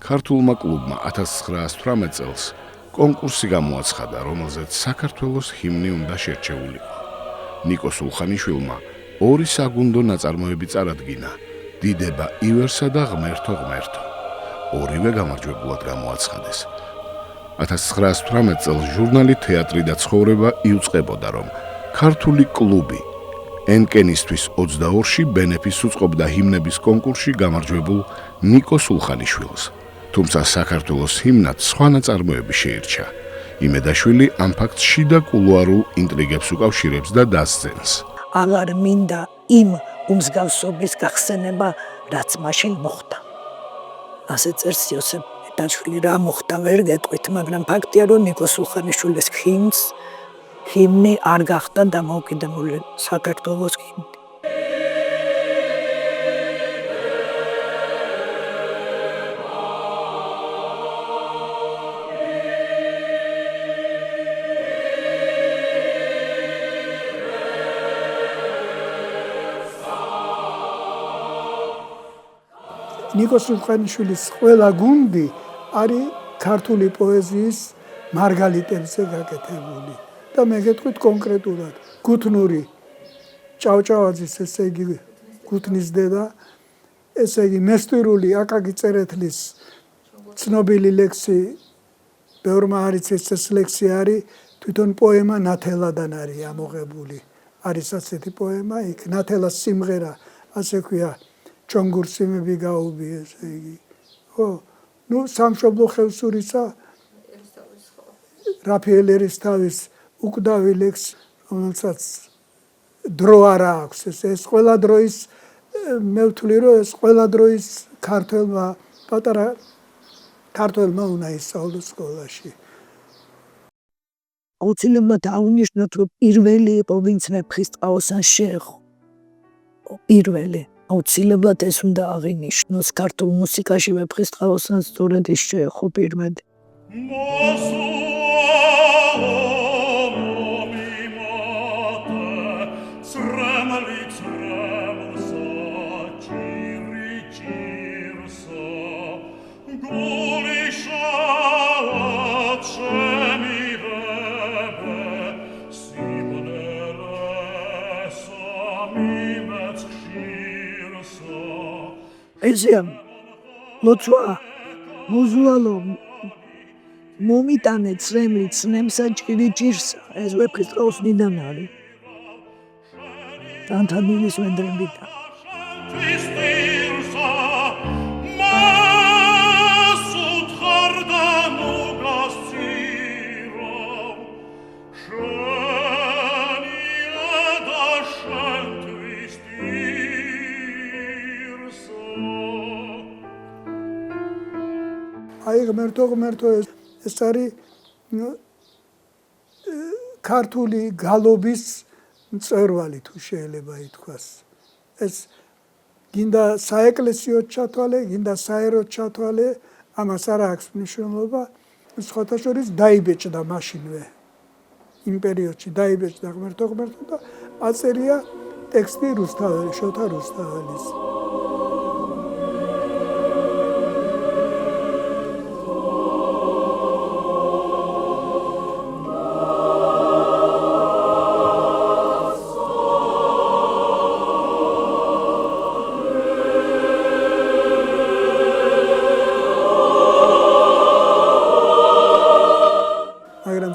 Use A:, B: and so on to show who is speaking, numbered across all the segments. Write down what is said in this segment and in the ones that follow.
A: ქართულმა კლუბმა 1918 წელს კონკურსი გამოაცხადა, რომელზეც საქართველოს ჰიმნი უნდა შერჩეულიყო. ნიკო სულხანიშვილმა ორი საგუნდო ნაწარმოები წარადგინა: დიდება ივერსა და ღმერთო ღმერთო. ორივე გამარჯვებულად გამოაცხადეს. 1918 წელს ჟურნალი თეატრი და ცხოვრება იუწყებოდა, რომ ქართული კლუბი ენკენისთვის 22-ში ბენეფისს უწყობდა ჰიმნების კონკურსში გამარჯვებულ ნიკო სულხანიშვილს. თუმცა საქართველოს ჰიმნად სხვა ნაწარმოები შეირჩა. იმედაშვილი ამ ფაქტს შიდა კულუარულ ინტრიგებს უკავშირებს და დასძენს.
B: აღარ მინდა იმ უმსგავსობის გახსენება, რაც მაშინ მოხდა. ასე წერს იოსებ ეტაშვილი, რა მოხდა ვერ გეტყვით, მაგრამ ფაქტია, რომ ნიკო სულხანიშვილის ჰიმნი არ გახდა დამოუკიდებელი საქართველოს ჰიმნი.
C: ნიკო სულხანიშვილის ყველა გუნდი არის ქართული პოეზიის მარგალიტებზე გაკეთებული. და მე გეტყვით კონკრეტულად, გუთნური ჭავჭავაძის, ესე იგი გუთნის დედა, ესე იგი მესტვირული აკაკი წერეთლის ცნობილი ლექსი, ბევრმა არ იცის ეს ლექსი არის, თვითონ პოემა ნათელადან არის ამოღებული. არის ასეთი პოემა, იქ ნათელას სიმღერა, ასე ქვია, ჩონგურსიმები გაუვი, ესე იგი. ნუ სამშობლო ხევსურისა რაფაელ ერისთავის უკვდავი ლექსი, რომელსაც დრო არ აქვს, ეს ყველა დროის, მე ვთვლი, რომ ეს ყველა დროის პატარა ქართველმა უნდა ისწავლოს სკოლაში.
B: აუცილებლად აღნიშნოთ, რომ პირველი იყო, ვინც ვეფხისტყაოსან შეეხო. პირველი. აუცილებლად ეს უნდა აღინიშნოს, ქართულ მუსიკაში ვეფხისტყაოსან სწორედ ის შეეხო პირველი. ესეა ლოცვა მუზუალო მომიტანე წრემლი წნემსა ჭირი ჭირსა, ეს ვეფხისტყაოსნიდან არის თანთადილის ვენდრებიდან.
C: აი ღმერთო ეს არის ქართული გალობის მწვერვალი, თუ შეიძლება ითქვას. ეს გინდა საეკლესიო ჩათვალე, გინდა საეროთ ჩათვალე, ამას არ აქვს მნიშვნელობა. სხვათა შორის დაიბეჭდა მაშინვე იმ პერიოდში დაიბეჭდა ღმერთო და აწერია ტექსტი შოთა რუსთაველის.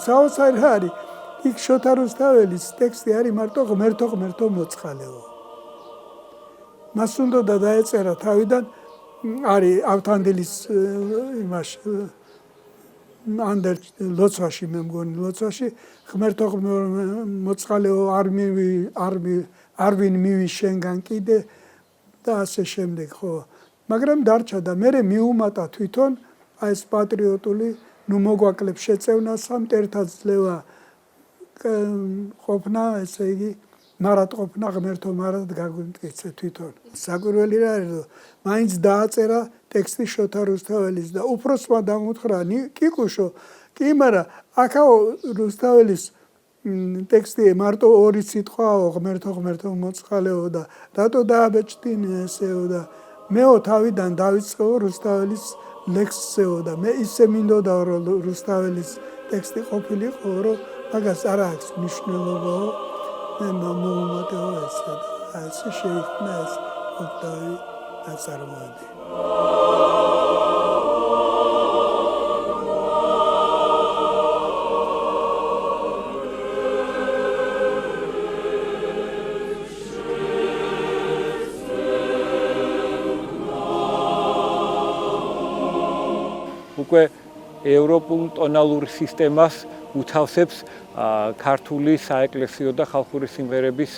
C: საოცარი არის იქ შოთა რუსთაველის ტექსტი არის მარტო ღმერთო მოწყალეო. მას უნდა დაეწერა თავიდან არის ავთანდილის იმაში ანდერ ლოცვაში მე მგონი ლოცვაში ღმერთო მოწყალეო არ ვინ მივის შენგან კიდე და ასე შემდეგ ხო მაგრამ დარჩა და მე მიუმატა თვითონ აი ეს პატრიოტული ნუ მოგვაკლებს შეწევნა სამტერთა ძლევა ყოფნა ესე იგი მარად ყოფნა ღმერთო მარად გაგვიმტკიცე თვითონ საკვირველი რა არის რომ მაინც დააწერა ტექსტი შოთა რუსთაველის და უფროსმა დამუთხრა კიკუშო კი მაგრამ აქაო რუსთაველის ტექსტი მარტო ორი სიტყვაო ღმერთო მოწყალეო და რატო დააბეჭდინე ესეო და მეო თავიდან დავიწყეო რუსთაველის ლექსსეო და მე ისე მინდოდა რომ რუსთაველის ტექსტი ყოფილიყო რომ მაგას არ აქვს მნიშვნელობაო მე მომუმატეო ესა და ასე შეიქმნა ეს ოქტავი ნაწარმოები
D: უკვე ევროპულ ტონალურ სისტემას უთავსებს ქართული საეკლესიო და ხალხური სიმღერების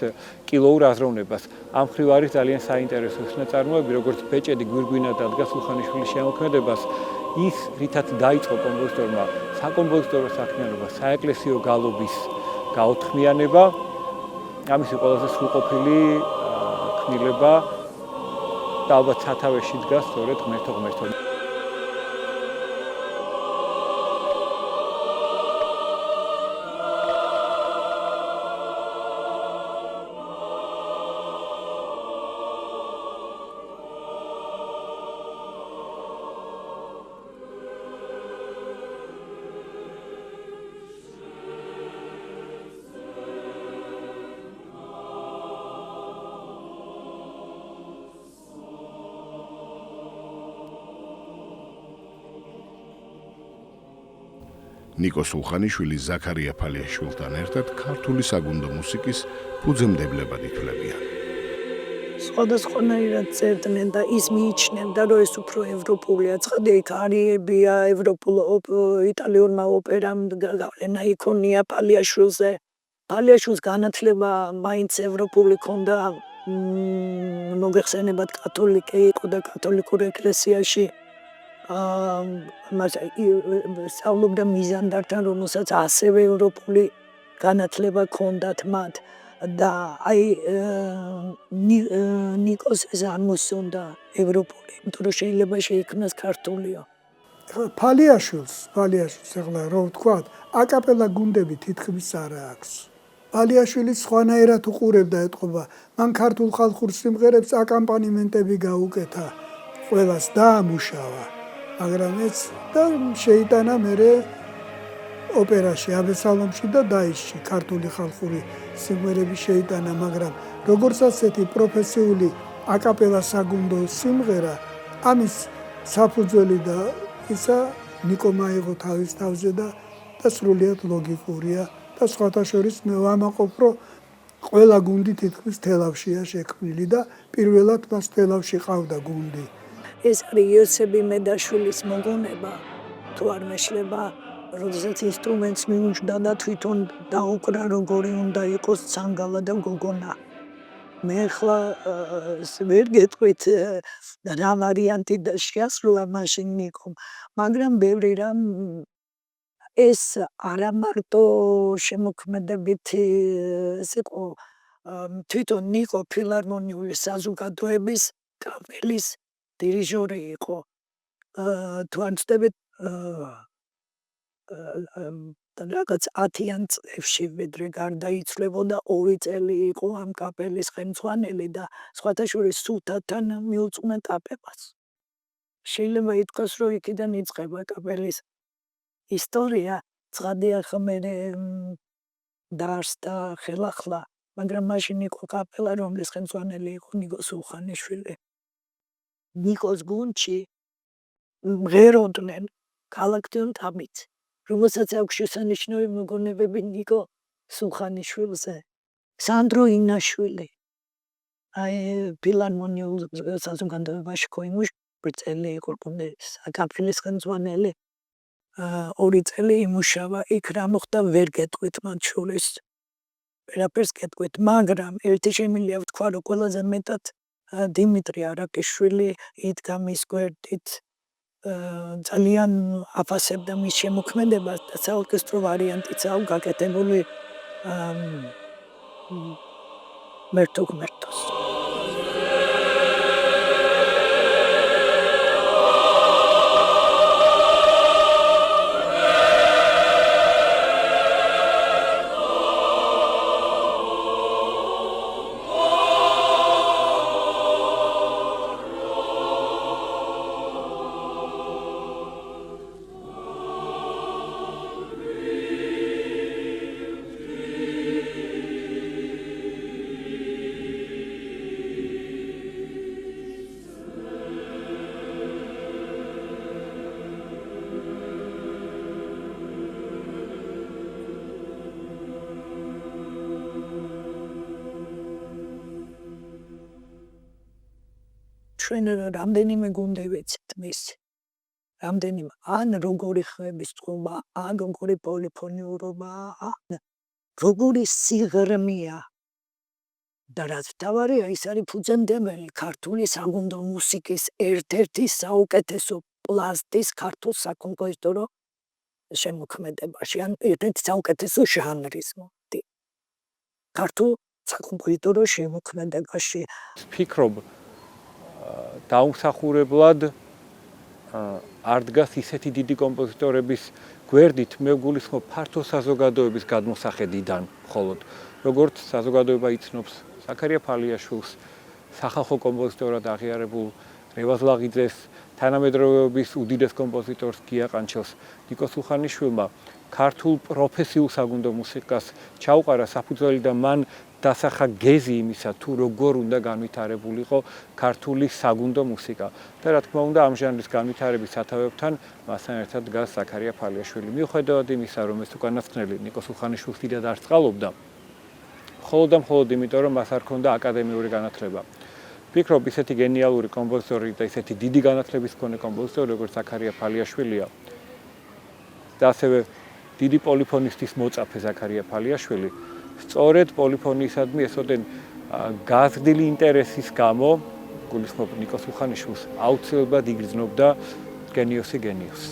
D: კილოურ აზროვნებას. ამ მხრივ არის ძალიან საინტერესო ნაწარმოები, როგორც ბეჭედი გვირგვინა დადგა სულხანიშვილის შემოქმედებას, ის რითაც დაიწყო კომპოზიტორმა საკომპოზიტორო საქმიანობა, საეკლესიო გალობის გაოთხმიანება, ამისი ყველაზე სრულყოფილი ქმნილება და ალბათ სათავეში დგას სწორედ ღმერთო.
A: ნიკო სულხანიშვილი ზაქარია ფალიაშვილთან ერთად ქართული საგუნდო მუსიკის ფუძემდებლებად ითვლებიან.
B: სხვადასხვანაირად წერდნენ და ის მიიჩნევდა, რომ ეს უფრო ევროპულია. ცხადია, იქ არიებია, იტალიურმა ოპერამ გავლენა იქონია ფალიაშვილზე. ფალიაშვილს განათლება მაინც ევროპული ჰქონდა, მოგეხსენებათ კათოლიკე იყო და კათოლიკურ ეკლესიაში სწავლობდა მიზანდართან, რომელსაც ასევე ევროპული განათლება ჰქონდათ მათ და აი ნიკოს ეს არ მოსწონდა ევროპული, იმიტომ რომ შეიძლება შეიქმნას ქართულიო.
C: ფალიაშვილს ახლა რო ვთქვათ, აკაპელა გუნდები თითქმის არ აქვს. ფალიაშვილი სხვანაირად უყურებდა ეთყობა, მან ქართულ ხალხურ სიმღერებს აკამპანიმენტები გაუკეთა, ყველას დაამუშავა. მაგრამ ეს და შეიტანა მერე ოპერაში, აბესალომში და დაისში ქართული ხალხური სიმღერები შეიტანა, მაგრამ როგორც ასეთი პროფესიული აკაპელა საგუნდო სიმღერა, ამის საფუძველი და ისა ნიკო მაიღო თავის თავზე და სრულიად ლოგიკურია და სხვათა შორის მე ვამაყობ, რომ ყველა გუნდი თითქმის თელავშია შექმნილი და პირველად მას თელავში ყავდა გუნდი.
B: ეს არის იოსები მედაშვილის მოგონება, თუ არ მეშლება, როდესაც ინსტრუმენტს მიუჯდა და თვითონ დაუკრა როგორი უნდა იყოს ცანგალა და გოგონა. მე ახლა ვერ გეტყვით რა ვარიანტი და შეასრულა მაშინ ნიკომ, მაგრამ ბევრი რამ ეს არა მარტო შემოქმედებით ეს იყო თვითონ ნიკო ფილარმონიული საზოგადოების კაპელის დირიჟორი იყო. თუ არ ვცდებით რაღაც 10-იან წლებში ვიდრე გარდაიცვლებოდა 2 წელი იყო ამ კაპელის ხელმძღვანელი და სხვათა შორის სულთანთან მიუძღვნა კაპელას. შეიძლება ითქვას, რომ იქიდან იწყება კაპელის ისტორია, ცხადია ხმე დაარსდა ხელახლა, მაგრამ მაშინ იყო კაპელა, რომლის ხელმძღვანელი იყო ნიკო სულხანიშვილი. ნიკოს გუნდში მღეროდნენ ქალაქ თამით, რომელსაც აქვს შესანიშნავი მოგონებები ნიკო სულხანიშვილზე, სანდრო ინაშვილი. აი ფილარმონიულ საზოგადოებაში ქოიმუშ-ბრწელი იყო საქართველოს ხელმძღვანელი. 2 წელი იმუშავა, იქ რა მოხდა ვერ გეტყვით მათ შორის. ვერაფერს გეტყვით, მაგრამ ერთი შემიძლია ვთქვა, რომ ყველაზე მეტად დიმიტრი არაკიშვილი იდგა მის გვერდით. ძალიან აფასებდა მის შემოქმედებას და საორკესტრო ვარიანტიც აქვს გაკეთებული მერტო ღმერთოს. ჩვენ რამდენიმე გუნდი ვიცით მის. რამდენიმე ან როგორი ხმების წყობა, ან როგორი პოლიფონიურობა, ან როგორი სიღრმეა. და რაც მთავარია, ის არის ფუძემდებელი ქართული საგუნდო მუსიკის ერთ-ერთი საუკეთესო პლასტის ქართულ საკომპოზიტორო შემოქმედებაში, ან ერთ-ერთი საუკეთესო ჟანრის მოდი. ქართულ საკომპოზიტორო შემოქმედებაში.
D: ფიქრობ დაუმსახურებლად არ დგას ისეთი დიდი კომპოზიტორების გვერდით, მე გულისხმობ ფართო საზოგადოების გადმოსახედიდან მხოლოდ. როგორც საზოგადოება იცნობს ზაქარია ფალიაშვილს, სახალხო კომპოზიტორად აღიარებულ რევაზ ლაღიძეს, თანამედროვეობის უდიდეს კომპოზიტორს გია ყანჩელს, ნიკო სულხანიშვილმა ქართულ პროფესიულ საგუნდო მუსიკას ჩაუყარა საფუძველი და მან დასახა გეზი იმისა, თუ როგორ უნდა განვითარებულიყო ქართული საგუნდო მუსიკა. და რა თქმა უნდა, ამ ჟანრის განვითარების სათავეებთან მასთან ერთად დგას ზაქარია ფალიაშვილი. მიუხედავად იმისა, რომ ეს უკანასკნელი ნიკო სულხანიშვილს დიდად არ წყალობდა, მხოლოდ და მხოლოდ იმიტომ, რომ მას არ ჰქონდა აკადემიური განათლება. ვფიქრობ, ისეთი გენიალური კომპოზიტორი და ისეთი დიდი განათლების მქონე კომპოზიტორი, როგორც ზაქარია ფალიაშვილია და ასევე დიდი პოლიფონისტის მოწაფე ზაქარია ფალიაშვილი, სწორედ პოლიფონიისადმი ესოდენ გაზრდილი ინტერესის გამო, გულისხმობ ნიკო სულხანიშვილს, აუცილებლად იგრძნობდა გენიოსი გენიოსს.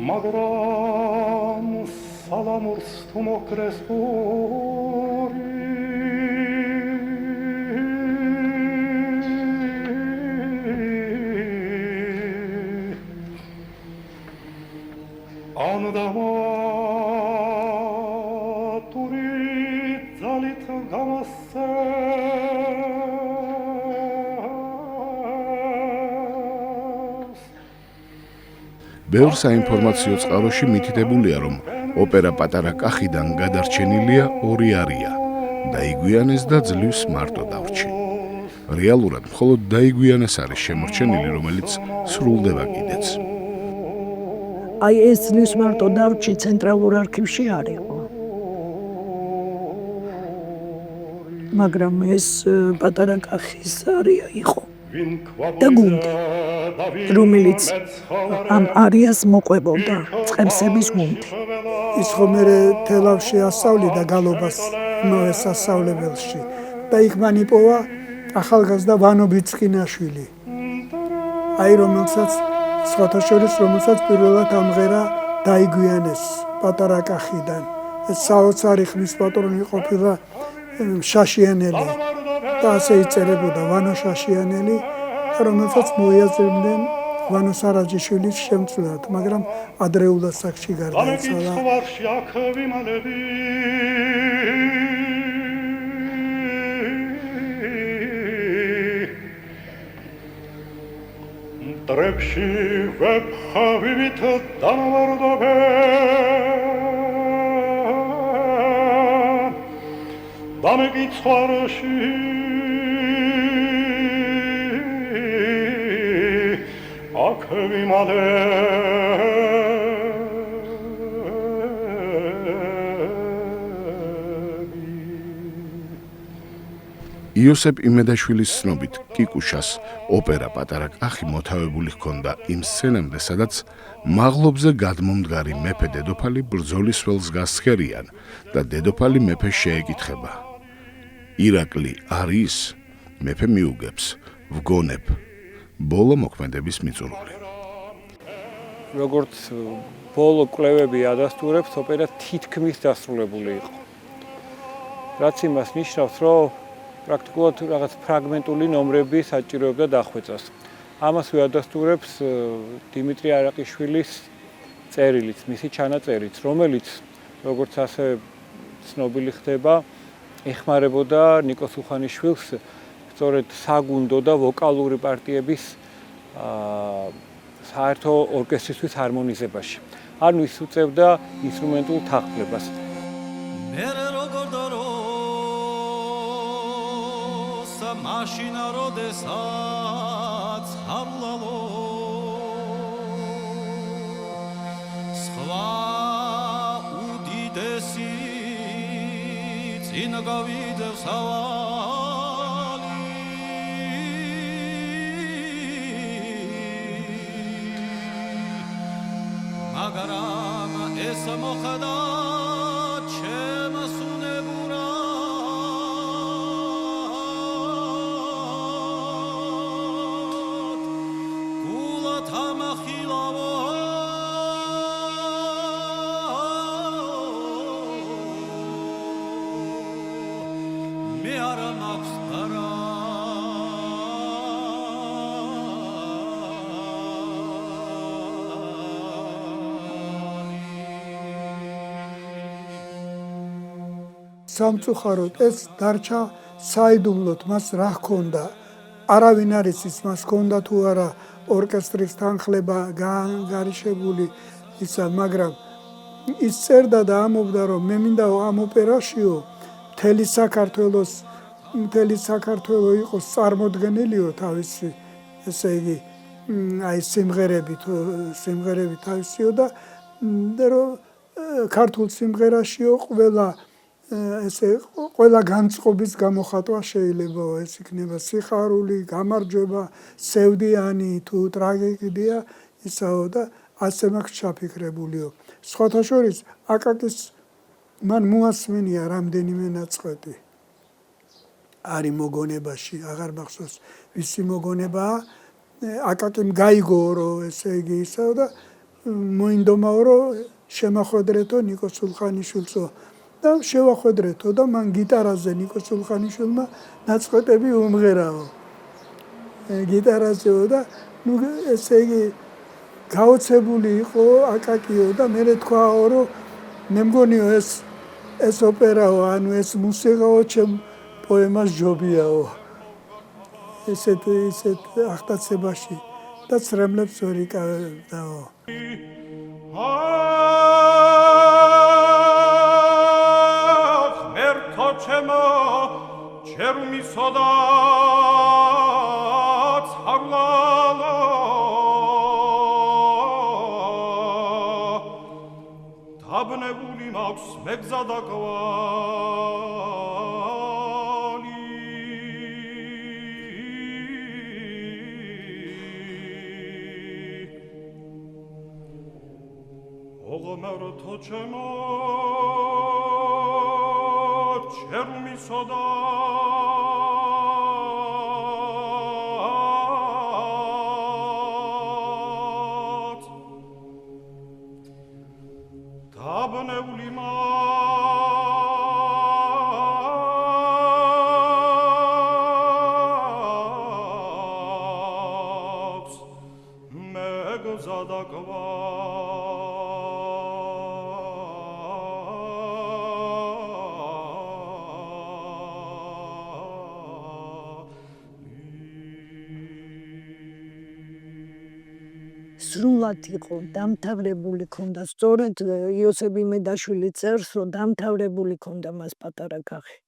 E: Magram salamurs tu mokresuri Anudama turit zalit gamasse
A: ბევრ საინფორმაციო წყაროში მითითებულია, რომ ოპერა პატარა კახიდან გადარჩენილია 2 არია, დაიგვიანეს და ძლივს მარტო დავრჩი. რეალურად მხოლოდ დაიგვიანეს არის შემორჩენილი, რომელიც სრულდება კიდეც.
B: აი ეს ძლივს მარტო დავრჩი ცენტრალურ არქივში არ იყო. მაგრამ ეს პატარა კახის არია იყო. და გუნდი, რომელიც ამ არიას მოყვებოდა, წყემსების გუნდი.
C: ის ხომერე თელავში ასწავლიდა გალობას იმავე სასწავლებელში და იქ მან იპოვა ახალგაზრდა ვანო ბიწყინაშვილი. აი რომელსაც სხვათა შორის რომელსაც პირველად ამღერა დაიგვიანეს პატარა კახიდან. ეს საოცარი ხმის პატრონი ყოფილა შაშიანელი და ასე იწერებოდა ვანო შაშიანელი, რომელსაც მოიაზრებდნენ ვანო სარაჯიშვილის შემცვლელად, მაგრამ ადრეულ ასაკში გარდაიცვალა.
E: დამეკითხვარში აქ ვიმალები დრებში ვებხავივით დამავარდობე დამეკითხვარში აქ
A: იოსებ იმედაშვილის ცნობით კიკუშას ოპერა პატარა კახი მოთავებული ჰქონდა იმ სცენამდე, სადაც მაღლობზე გადმომდგარი მეფე დედოფალი ბრძოლის ველს გასცქერიან და დედოფალი მეფეს შეეკითხება. ირაკლი არის? მეფე მიუგებს, ვგონებ. ბოლო მოქმედების მიწურული.
D: როგორც ბოლო კვლევები ადასტურებს, ოპერა თითქმის დასრულებული იყო. რაც იმას ნიშნავს, რომ პრაქტიკულად რაღაც ფრაგმენტული ნომრები საჭიროებდა დახვეწას. ამას ვადასტურებს დიმიტრი არაყიშვილის წერილიც, მისი ჩანაწერიც, რომელიც როგორც ასევე ცნობილი ხდება, ეხმარებოდა ნიკოს უხანიშვილს სწორედ საგუნდო და ვოკალური პარტიების საერთო ორკესტრისთვის ჰარმონიზებაში. ანუ ის უწევდა ინსტრუმენტულ თანხლებას. მაშინა როდესაც ავლალო სხვა უდიდესი წინ გავიდევს ავალი მაგრამ ეს მოხდა
C: სამწუხაროდ ეს დარჩა საიდუმლოდ, მას რა ჰქონდა, არავინ არ იცის, მას ჰქონდა თუ არა ორკესტრის თანხლება განგარიშებული ისა, მაგრამ ის წერდა და ამბობდა, რომ მე მინდა ამ ოპერაშიო მთელი საქართველო იყოს წარმოდგენილიო თავისი, ესე იგი, აი სიმღერები თავისიო და რომ ქართულ სიმღერაშიო ყველა განწყობის გამოხატვა შეიძლება, ეს იქნება სიხარული, გამარჯვება, სევდიანი თუ ტრაგედია, ისაო და ასე მაქვს ჩაფიქრებულიო. სხვათა შორის აკაკის მან მოასმენია რამდენიმე ნაწყვეტი. არის მოგონებაში, აღარ მახსოვს ვისი მოგონებაა, აკაკიმ გაიგოო, რომ ესე იგი ისაო და მოინდომაო, რომ შემახვედრეთო ნიკო სულხანიშვილსო და შევახვედრეთო და მან გიტარაზე ნიკო სულხანიშვილმა ნაწყვეტები უმღერაო. გიტარაზეო და ნუ ესე იგი გაოცებული იყო აკაკიო და მე თქვაო, რომ მე მგონიო ეს ოპერაო, ანუ ეს მუსიკაო ჩემ პოემას ჯობიაო. ესეთ აღტაცებაში და ცრემლებს ვერ იკავებდაო.
E: ჩერუმი სოდაც ჰარლალა დაბნებული მაქვს მეგზადა კვალი ოღმერთო ჩემო ჩერუმი სოდაც დაბნეული მაქვს
B: სრულად იყო დამთავრებული ქონდა სწორედ იოსებ იმედაშვილი წერს რომ დამთავრებული ქონდა მას პატარა კახი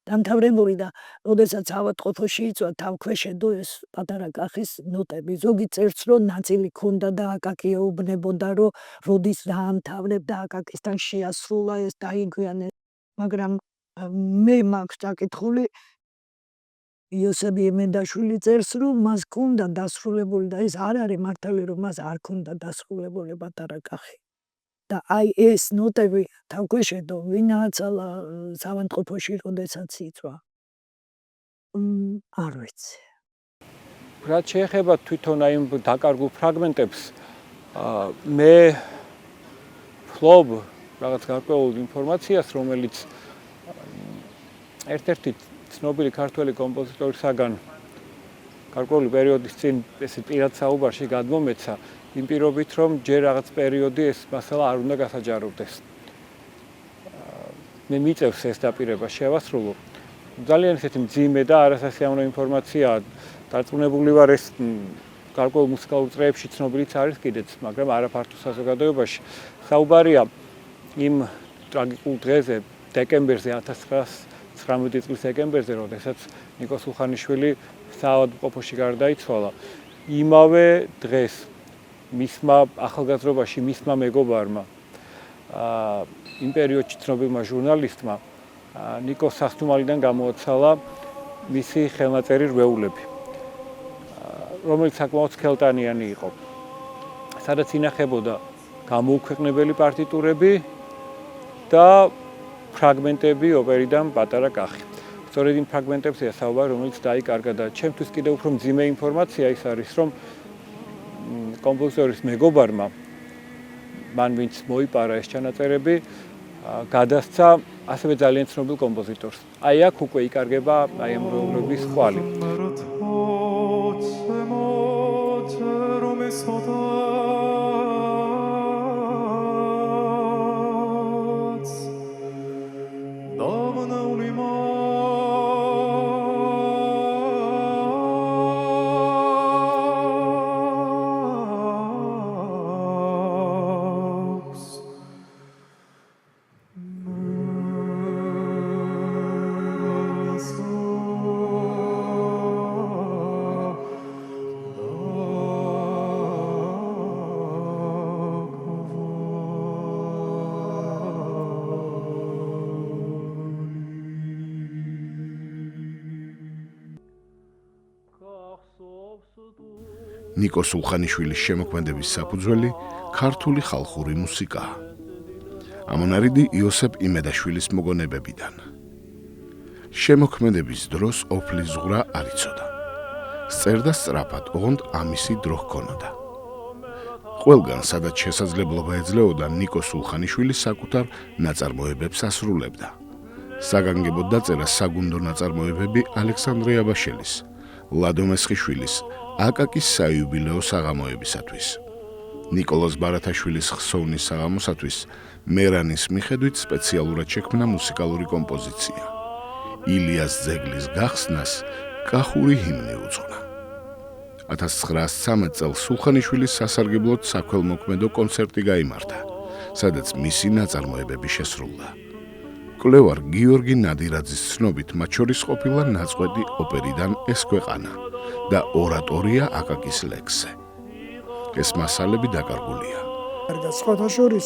B: დამთავრებული და როდესაც ავადმყოფოში იწვა თავქვეშედო ეს პატარა კახის ნოტები ზოგი წერს რომ ნაწილი ქონდა და აკაკი ეუბნებოდა რომ როდის დაამთავრებ და აკაკისთან შეასრულა ეს დაიგვიანეს მაგრამ მე მაქვს წაკითხული იოსებ იმედაშვილი წერს რომ მას ქონდა დასრულებული და ეს არ არის მართალი რომ მას არ ქონდა დასრულებული პატარა კახი და აი ეს ნოტები თავქვეშედო ვინ აცალა ავადმყოფოში როდესაც იწვა არ ვიცი
D: რაც შეეხება თვითონ აი იმ დაკარგულ ფრაგმენტებს მე ვფლობ რაღაც გარკვეულ ინფორმაციას რომელიც ერთ-ერთი ცნობილი ქართველი კომპოზიტორისაგან გარკვეული პერიოდის წინ ესე პირად საუბარში გადმომეცა იმ პირობით რომ ჯერ რაღაც პერიოდი ეს მასალა არ უნდა გასაჯაროვდეს. მე მიწევს ეს დაპირება შევასრულო. ძალიან ისეთი მძიმე და არასასიამოვნო ინფორმაციაა დარწმუნებული ვარ ეს გარკვეულ მუსიკალურ წრეებში ცნობილიც არის კიდეც, მაგრამ არა ფართო საზოგადოებაში. საუბარია იმ ტრაგიკულ დღეზე, დეკემბერზე 1919 წლის დეკემბერზე, როდესაც ნიკო სულხანიშვილი საავადმყოფოში გარდაიცვალა. იმავე დღეს მისმა ახალგაზრდობაში მისმა მეგობარმა იმ პერიოდში ცნობილმა ჟურნალისტმა ნიკოს სასტუმრიდან გამოაცალა მისი ხელნაწერი რვეულები, რომელიც საკმაოდ სქელტანიანი იყო. სადაც ინახებოდა გამოუქვეყნებელი პარტიტურები და ფრაგმენტები ოპერიდან პატარა კახი. სწორედ იმ ფრაგმენტებზეა საუბარი, რომელიც დაიკარგა და ჩემთვის კიდევ უფრო მძიმე ინფორმაცია ის არის, რომ კომპოზიტორის მეგობარმა მან ვინც მოიპარა ეს ჩანაწერები გადასცა ასევე ძალიან ცნობილ კომპოზიტორს. აი აქ უკვე იკარგება აი ამ როლების ხვალი.
A: ნიკო სულხანიშვილის შემოქმედების საფუძველი ქართული ხალხური მუსიკაა. ამონარიდი იოსებ იმედაშვილის მოგონებებიდან. შემოქმედების დროს ოფლის ზღვრა არ იცოდა. სწერდა სწრაფად, ოღონდ ამისი დრო ჰქონოდა. ყველგან, სადაც შესაძლებლობა ეძლეოდა, ნიკო სულხანიშვილი საკუთარ ნაწარმოებებს ასრულებდა. საგანგებოდ დაწერა საგუნდო ნაწარმოებები ალექსანდრე აბაშელის, ლადო მესხიშვილის, აკაკის საიუბილეო საღამოებისათვის. ნიკოლოზ ბარათაშვილის ხსოვნის საღამოსათვის მერანის მიხედვით სპეციალურად შექმნა მუსიკალური კომპოზიცია. ილიას ძეგლის გახსნას კახური ჰიმნი უძღვნა. 1913 წელს სულხანიშვილის სასარგებლოდ საქველმოქმედო კონცერტი გაიმართა, სადაც მისი ნაწარმოებები შესრულდა. კვლევარ გიორგი ნადირაძის ცნობით მათ შორის ყოფილა ნაწყვეტი ოპერიდან ეს ქვეყანა და ორატორია აკაკის ლექსზე. ეს მასალები დაკარგულია.
C: სხვათა შორის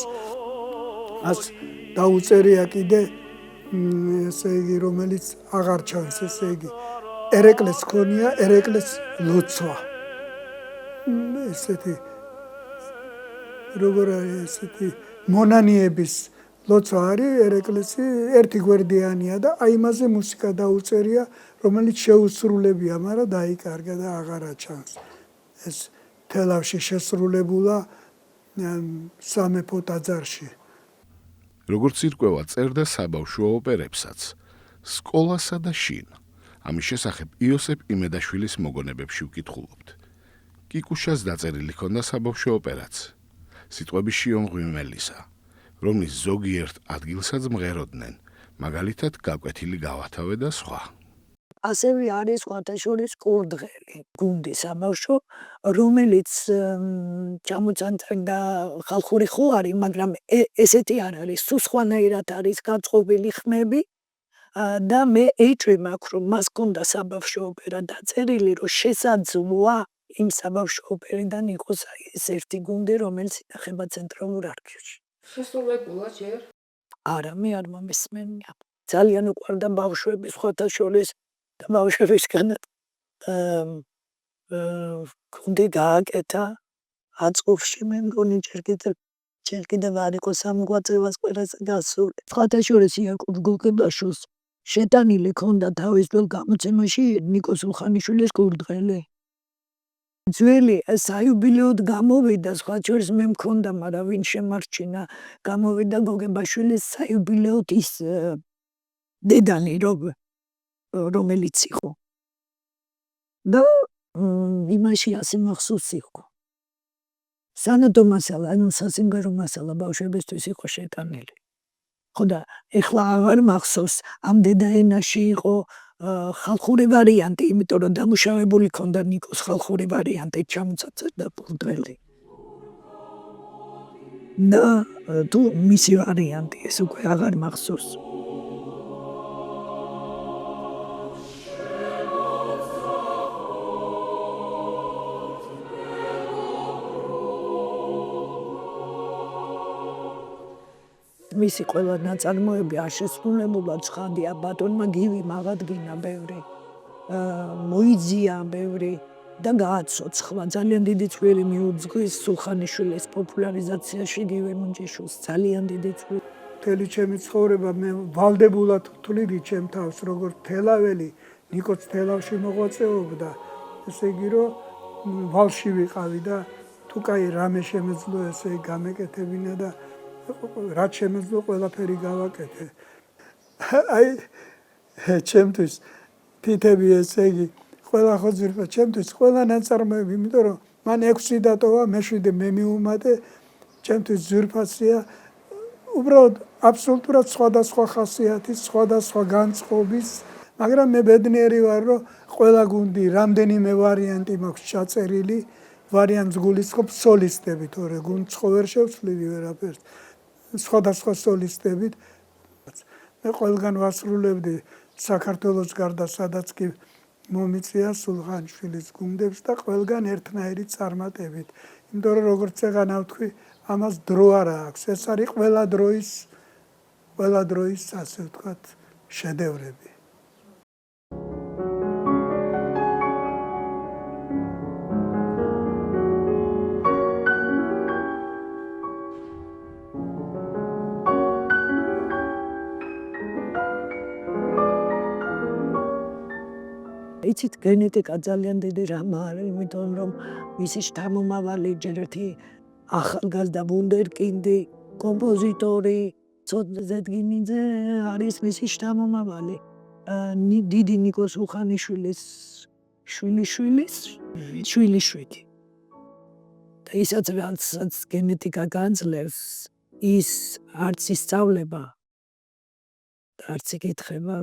C: ას დაუწერია კიდე ესე იგი რომელიც აღარ ჩანს ესე იგი ერეკლეს ქონია ერეკლეს ლოცვა. ესეთი როგორ ესეთი მონანიების ლოცვა არის ერეკლესი ერთი გვერდიანია და აი მასე მუსიკა დაუწერია რომელიც შეუსრულებია, მაგრამ დაიკარგა და აღარა ჩანს. ეს თელავში შესრულებულა სამეფო ტაძარში.
A: როგორც ირკვევა, წერდა საბავშვო ოპერებსაც, სკოლასა და შინ. ამის შესახებ იოსებ იმედაშვილის მოგონებებში ვკითხულობთ. კიკუშას დაწერილი ჰქონდა საბავშვო ოპერაც, სიტყვები შიონ ღვიმელისა, რომლის ზოგიერთ ადგილსაც მღეროდნენ, მაგალითად გაკვეთილი გავათავე და სხვა.
B: ასევე არის სხვათა შორის კურდღელი გუნდი საბავშვო, რომელიც ჩამოწანდა ხალხური ხო არის, მაგრამ ესეთი არ არის, სულ სხვანაირად არის გაწყობილი ხმები და მე ეჭვი მაქვს, რომ მას ჰქონდა საბავშვო ოპერა დაწერილი, რომ შესაძლოა იმ საბავშვო ოპერიდან იყოს ეს ერთი გუნდი, რომელიც ინახება ცენტრალურ არქივში.
F: შესრულებულა ჯერ?
B: არა, მე არ მომესმენია. ძალიან უყვარდა ბავშვები სხვათა შორის და ბავშვებისგანაც გუნდი გააკეთა აწყობში, მე მგონი ჯერ კიდევ არ იყო სამოღვაწეობას ყველაზე გასული. სხვათა შორის იაკობ გოგებაშოს შეტანილი ჰქონდა თავის ძველ გამოცემაში ნიკოს ულხანიშვილის კურდღელი. ძველი საიუბილეოდ გამოვიდა, სხვა შორის მე მქონდა, მაგრამ ვინ შემარჩინა, გამოვიდა გოგებაშვილის საიუბილეოდ ის დედანი რომელიც იყო. და იმაში ასე მახსოვს იყო. სანადო მასალა, ანუ სასიმღერო მასალა ბავშვებისთვის იყო შეტანილი. ხო და ეხლა აღარ მახსოვს, ამ დედაენაში იყო ხალხური ვარიანტი, იმიტომ რომ დამუშავებული ჰქონდა ნიკოს ხალხური ვარიანტი ჩამოწაწერდა კურდღელი. და თუ მისი ვარიანტი ეს უკვე აღარ მახსოვს. მისი ყველა ნაწარმოები აღესრულებულად ცხადია, ბატონმა გივი აღადგინა ბევრი, მოიძია ბევრი და გააცოცხლა. ძალიან დიდი წვლილი მიუძღვის სულხანიშვილის პოპულარიზაციაში გივი მუნჯიშვილს, ძალიან დიდი წვლილი.
C: მთელი ჩემი ცხოვრება მე ვალდებულად ვთვლიდი ჩემ თავს, როგორც თელაველი, ნიკოც თელავში მოღვაწეობდა. ესე იგი, რომ ვალში ვიყავი და თუ კაი რამე შემეძლო ესე გამეკეთებინა და რაც შემეძლო ყველაფერი გავაკეთე. აი ჩემთვის თითები ესე იგი ყველა ხო ძირფა ჩემთვის ყველა ნაწარმოები, იმიტომ რომ მან 6 დატოვა, მე-7 მე მიუმატე, ჩემთვის ძირფაცია უბრალოდ აბსოლუტურად სხვადასხვა ხასიათის, სხვადასხვა განწყობის, მაგრამ მე ბედნიერი ვარ, რომ ყველა გუნდი რამდენიმე ვარიანტი მაქვს ჩაწერილი, ვარიანტს გულისხმობს სოლისტები, თორე გუნდს ხო ვერ შევცვლიდი ვერაფერს. სხვადასხვა სოლისტებით მე ყველგან ვასრულებდი საქართველოს გარდა სადაც კი მომიწია სულხანიშვილის გუნდებს და ყველგან ერთნაირი წარმატებით. იმიტომ რომ როგორც წეგანა ვთქვი, ამას დრო არ აქვს. ეს არის ყველა დროის ასე ვთქვათ შედევრები.
B: იცით, გენეტიკა ძალიან დიდი რამ არის, იმიტომ რომ მისი შთამომავალი ჯერ ერთი ახალგაზრდა ვუნდერკინდი, კომპოზიტორი ზედგინიძე არის მისი შთამომავალი. დიდი ნიკოს ულხანიშვილის შვილიშვილი. და ისაც რაც გენეტიკა განძლევს, ის არც ისწავლება, არც იკითხება.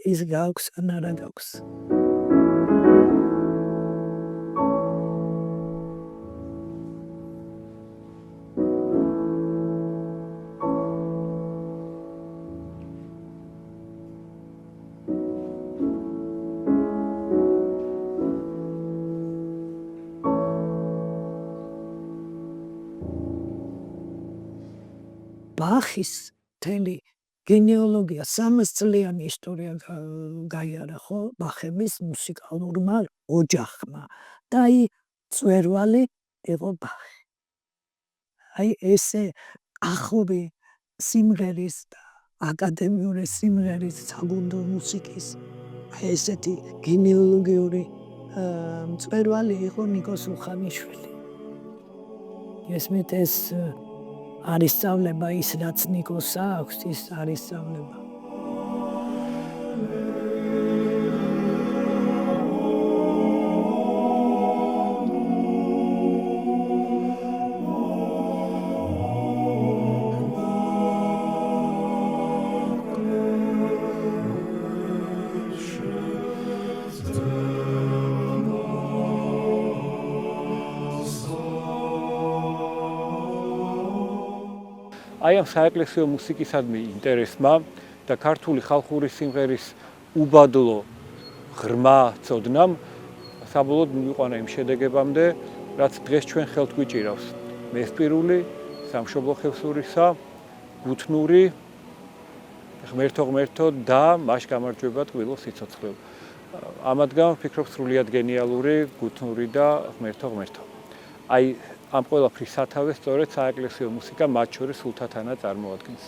B: ის გაქვს ან არა გაქვს. ბახის მთელი გენეალოგია 300 წლიანი ისტორია გაიარა ხო ბახების მუსიკალურმა ოჯახმა და აი წვერვალი იყო ბახი. აი ესე ახლობი სიმღერის და აკადემიური სიმღერის საგუნდო მუსიკის აი ესეთი გენეალოგიური წვერვალი იყო ნიკოს ულხანიშვილი. ესმით ეს არის სწავლება ის რაც ნიკოს აქვს, ის არის სწავლება.
D: აი ამ საეკლესიო მუსიკისადმი ინტერესმა და ქართული ხალხური სიმღერის უბადლო ღრმა წოდნამ საბოლოოდ მივიყვანა იმ შედეგებამდე, რაც დღეს ჩვენ ხელთ გვიჭირავს. მესპირული, სამშობლო ხევსურისა, გუთნური, ღმერთო და მას გამარჯვება ტყუილო სიცოცხლე. ამადგან ვფიქრობ სრულიად გენიალური გუთნური და ღმერთო. აი ამ ყველაფრის სათავეს სწორედ საეკლესიო მუსიკა მათ შორის სულთათანა წარმოადგენს.